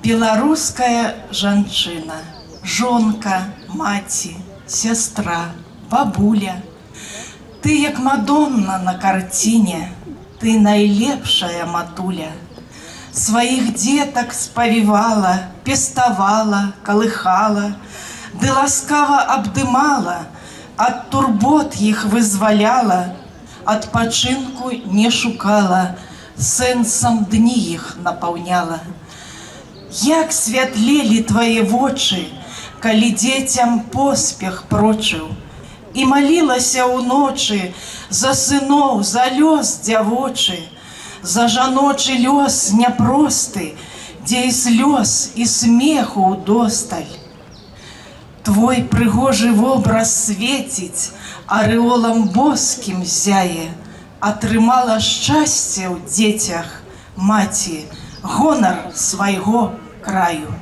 Беларуская жанчына, жонка, маці, сястра, бабуля. Ты як Мадонна на карціне, ты найлепшая матуля. Сваіх дзетак спавівала, пеставала, калыхала, ды ласкава абдымала, ад турбот іх вызваляла, адпачынку не шукала, сэнсам дні іх напаўняла. Як святлелі твае вочы, калі дзецям поспех прочыў, і малілася ўночы за сыноў, за лёс дзявочы, за жаночы лёс няпросты, дзе і слёз, і смеху ўдосталь. Твой прыгожы вобраз свеціць, арэолам боскім зяе, атрымала шчасце ў дзецях маці, гонар свайго краю.